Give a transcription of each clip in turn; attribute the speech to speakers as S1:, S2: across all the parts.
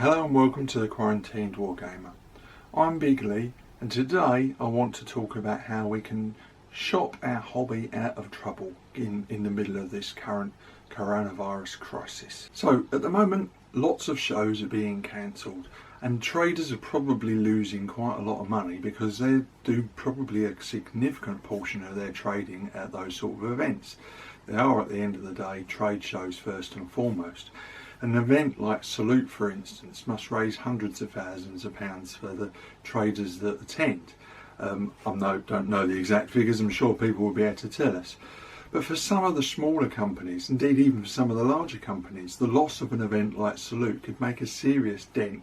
S1: Hello and welcome to the Quarantined Wargamer. I'm Big Lee, and today I want to talk about how we can shop our hobby out of trouble in the middle of this current coronavirus crisis. So at the moment, lots of shows are being cancelled and traders are probably losing quite a lot of money because they do probably a significant portion of their trading at those sort of events. They are, at the end of the day, trade shows first and foremost. An event like Salute, for instance, must raise hundreds of thousands of pounds for the traders that attend. I don't know the exact figures, I'm sure people will be able to tell us. But for some of the smaller companies, indeed even for some of the larger companies, the loss of an event like Salute could make a serious dent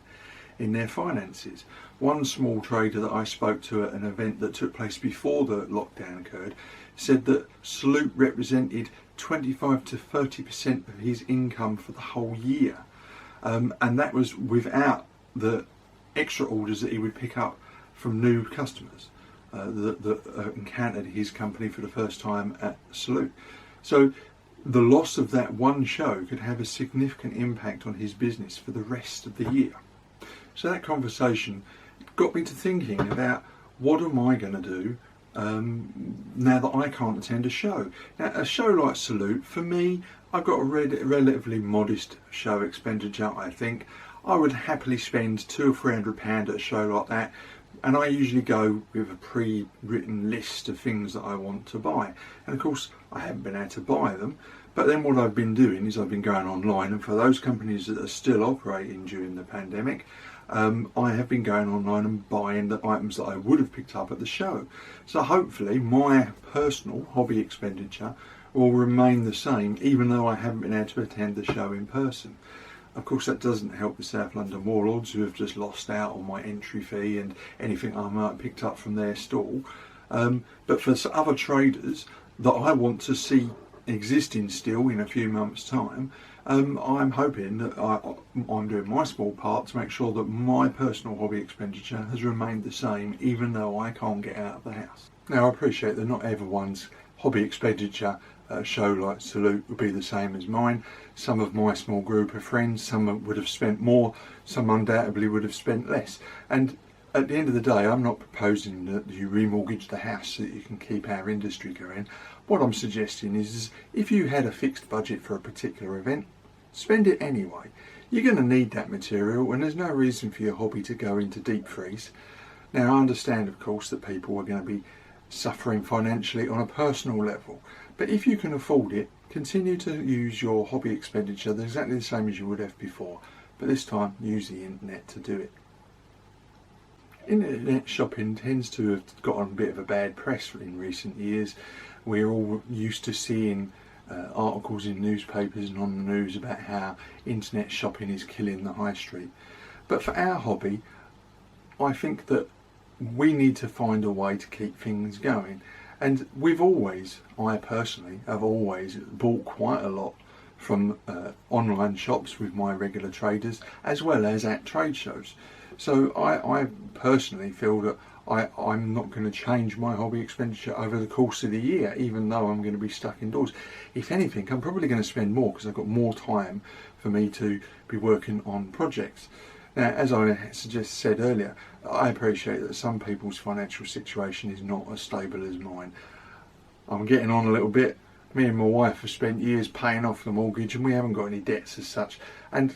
S1: in their finances. One small trader that I spoke to at an event that took place before the lockdown occurred said that Salute represented 25 to 30% of his income for the whole year, and that was without the extra orders that he would pick up from new customers that encountered his company for the first time at Salute. So the loss of that one show could have a significant impact on his business for the rest of the year. So that conversation got me to thinking about, what am I going to do now that I can't attend a show? Now, a show like Salute, for me, I've got a relatively modest show expenditure. I think I would happily spend £200 or £300 at a show like that, and I usually go with a pre-written list of things that I want to buy. And of course, I haven't been able to buy them, but then what I've been doing is I've been going online, and for those companies that are still operating during the pandemic, I have been going online and buying the items that I would have picked up at the show. So hopefully my personal hobby expenditure will remain the same, even though I haven't been able to attend the show in person. Of course, that doesn't help the South London Warlords, who have just lost out on my entry fee and anything I might have picked up from their stall. But for other traders that I want to see existing still in a few months' time, I'm hoping that I'm doing my small part to make sure that my personal hobby expenditure has remained the same, even though I can't get out of the house. Now, I appreciate that not everyone's hobby expenditure at a show like Salute will be the same as mine. Some of my small group of friends, some would have spent more, some undoubtedly would have spent less. And at the end of the day, I'm not proposing that you remortgage the house so that you can keep our industry going. What I'm suggesting is if you had a fixed budget for a particular event, spend it anyway. You're going to need that material, and there's no reason for your hobby to go into deep freeze. Now, I understand, of course, that people are going to be suffering financially on a personal level, but if you can afford it, continue to use your hobby expenditure exactly the same as you would have before, but this time use the internet to do it. Internet shopping tends to have gotten a bit of a bad press in recent years. We're all used to seeing articles in newspapers and on the news about how internet shopping is killing the high street. But for our hobby, I think that we need to find a way to keep things going. And I personally have always bought quite a lot from online shops with my regular traders, as well as at trade shows. So I personally feel that I'm not going to change my hobby expenditure over the course of the year, even though I'm going to be stuck indoors. If anything, I'm probably going to spend more because I've got more time for me to be working on projects. Now, as I just said earlier, I appreciate that some people's financial situation is not as stable as mine. I'm getting on a little bit. Me and my wife have spent years paying off the mortgage, and we haven't got any debts as such. And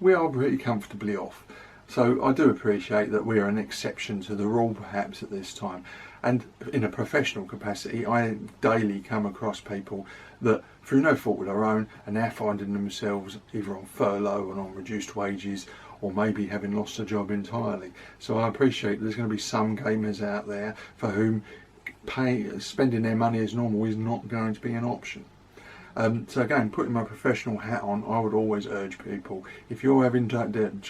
S1: we are pretty comfortably off. So I do appreciate that we are an exception to the rule perhaps at this time. And in a professional capacity, I daily come across people that, through no fault of their own, are now finding themselves either on furlough and on reduced wages, or maybe having lost a job entirely. So I appreciate there's going to be some gamers out there for whom spending their money as normal is not going to be an option. So again, putting my professional hat on, I would always urge people, if you're having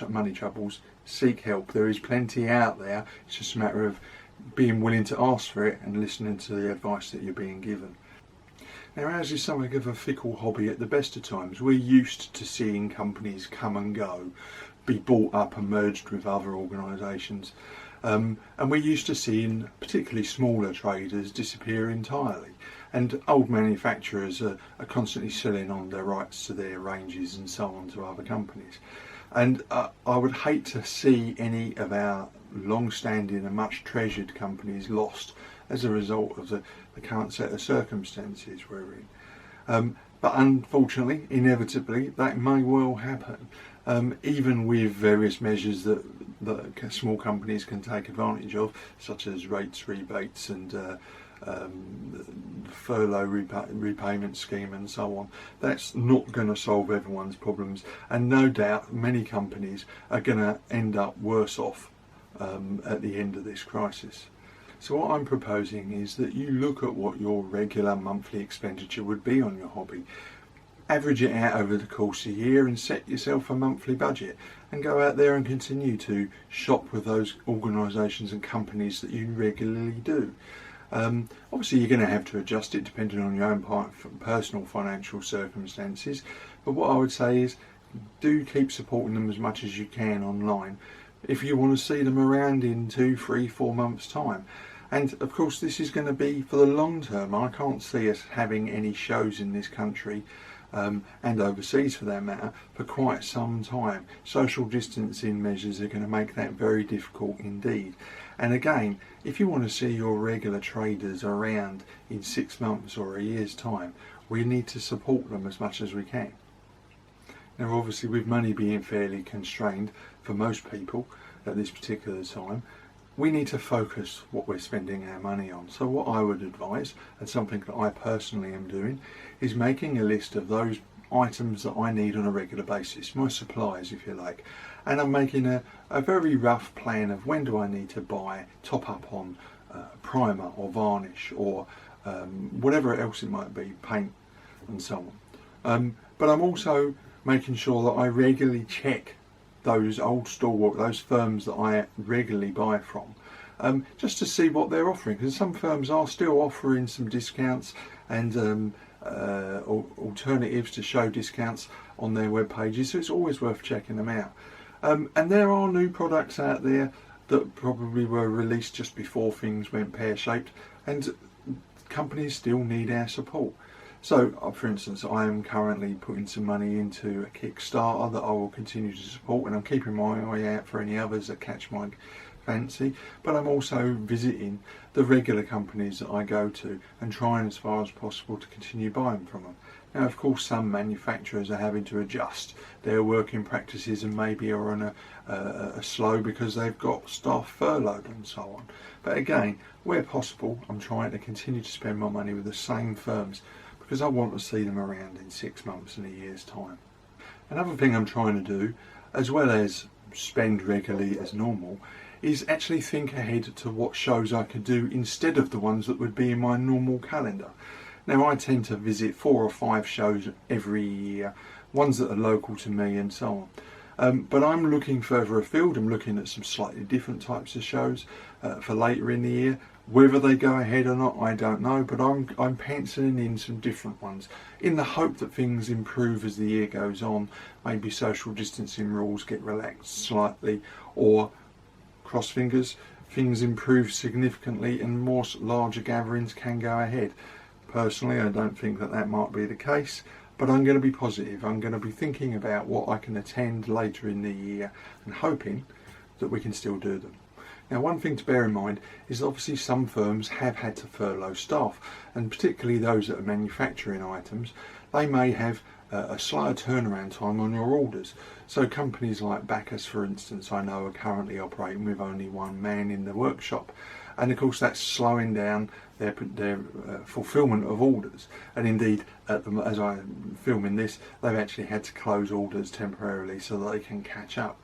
S1: money troubles, seek help. There is plenty out there. It's just a matter of being willing to ask for it and listening to the advice that you're being given. Now, ours is something of a fickle hobby at the best of times. We're used to seeing companies come and go, be bought up and merged with other organisations. And we're used to seeing particularly smaller traders disappear entirely. And old manufacturers are constantly selling on their rights to their ranges and so on to other companies. And I would hate to see any of our long-standing and much treasured companies lost as a result of the current set of circumstances we're in. But unfortunately, inevitably, that may well happen, even with various measures that small companies can take advantage of, such as rates rebates and furlough repayment scheme and so on. That's not going to solve everyone's problems, and no doubt many companies are going to end up worse off at the end of this crisis. So what I'm proposing is that you look at what your regular monthly expenditure would be on your hobby, average it out over the course of the year and set yourself a monthly budget, and go out there and continue to shop with those organisations and companies that you regularly do. Obviously you're going to have to adjust it depending on your own personal financial circumstances, but what I would say is do keep supporting them as much as you can online if you want to see them around in 2, 3, 4 months time. And of course this is going to be for the long term. I can't see us having any shows in this country and overseas for that matter for quite some time. Social distancing measures are going to make that very difficult indeed. And again, if you want to see your regular traders around in 6 months or a year's time, we need to support them as much as we can. Now obviously with money being fairly constrained for most people at this particular time, we need to focus what we're spending our money on. So what I would advise, and something that I personally am doing, is making a list of those items that I need on a regular basis, my supplies if you like, and I'm making a very rough plan of when do I need to buy, top up on primer or varnish or whatever else it might be, paint and so on. But I'm also making sure that I regularly check those old store, those firms that I regularly buy from, just to see what they're offering, because some firms are still offering some discounts and alternatives to show discounts on their web pages, so it's always worth checking them out. And there are new products out there that probably were released just before things went pear-shaped, and companies still need our support. So, for instance, I am currently putting some money into a Kickstarter that I will continue to support, and I'm keeping my eye out for any others that catch my fancy, but I'm also visiting the regular companies that I go to and trying as far as possible to continue buying from them. Now of course some manufacturers are having to adjust their working practices and maybe are on a slow because they've got staff furloughed and so on. But again, where possible, I'm trying to continue to spend my money with the same firms because I want to see them around in 6 months and a year's time. Another thing I'm trying to do, as well as spend regularly as normal, is actually think ahead to what shows I could do instead of the ones that would be in my normal calendar. Now I tend to visit 4 or 5 shows every year, ones that are local to me and so on. But I'm looking further afield. I'm looking at some slightly different types of shows for later in the year. Whether they go ahead or not, I don't know, but I'm penciling in some different ones in the hope that things improve as the year goes on. Maybe social distancing rules get relaxed slightly, or cross fingers, things improve significantly and more larger gatherings can go ahead. Personally, I don't think that might be the case, but I'm going to be positive. I'm going to be thinking about what I can attend later in the year and hoping that we can still do them. Now one thing to bear in mind is obviously some firms have had to furlough staff, and particularly those that are manufacturing items, they may have a slower turnaround time on your orders. So companies like Bacchus, for instance, I know are currently operating with only one man in the workshop, and of course that's slowing down their fulfilment of orders. And indeed, as I'm filming this, they've actually had to close orders temporarily so that they can catch up.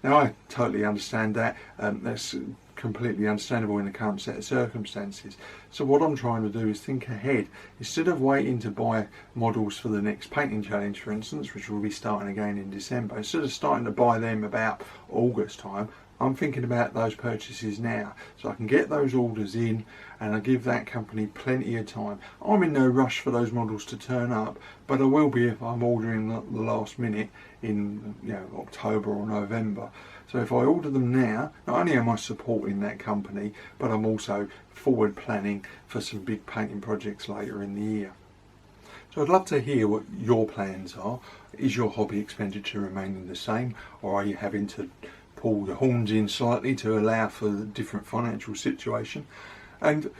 S1: Now I totally understand that, that's completely understandable in the current set of circumstances. So what I'm trying to do is think ahead. Instead of waiting to buy models for the next painting challenge, for instance, which will be starting again in December, instead of starting to buy them about August time, I'm thinking about those purchases now, so I can get those orders in and I give that company plenty of time. I'm in no rush for those models to turn up, but I will be if I'm ordering the last minute in October or November. So if I order them now, not only am I supporting that company, but I'm also forward planning for some big painting projects later in the year. So I'd love to hear what your plans are. Is your hobby expenditure remaining the same, or are you having to pull the horns in slightly to allow for a different financial situation? And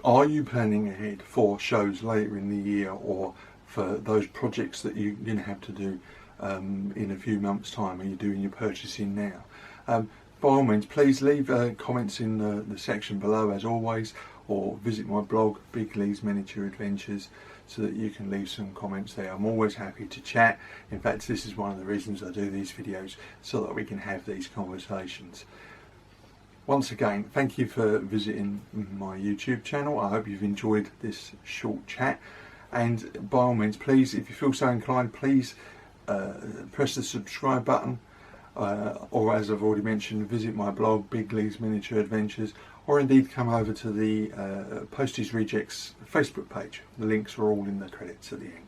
S1: are you planning ahead for shows later in the year, or for those projects that you're going to have to do in a few months' time? Are you doing your purchasing now? By all means, please leave comments in the section below as always, or visit my blog, Fickle's Miniature Adventures, so that you can leave some comments there. I'm always happy to chat. In fact, this is one of the reasons I do these videos, so that we can have these conversations. Once again, thank you for visiting my YouTube channel. I hope you've enjoyed this short chat, and by all means, please, if you feel so inclined, please press the subscribe button, or as I've already mentioned, visit my blog, Fickle's Miniature Adventures, or indeed come over to the Posties Rejects Facebook page. The links are all in the credits at the end.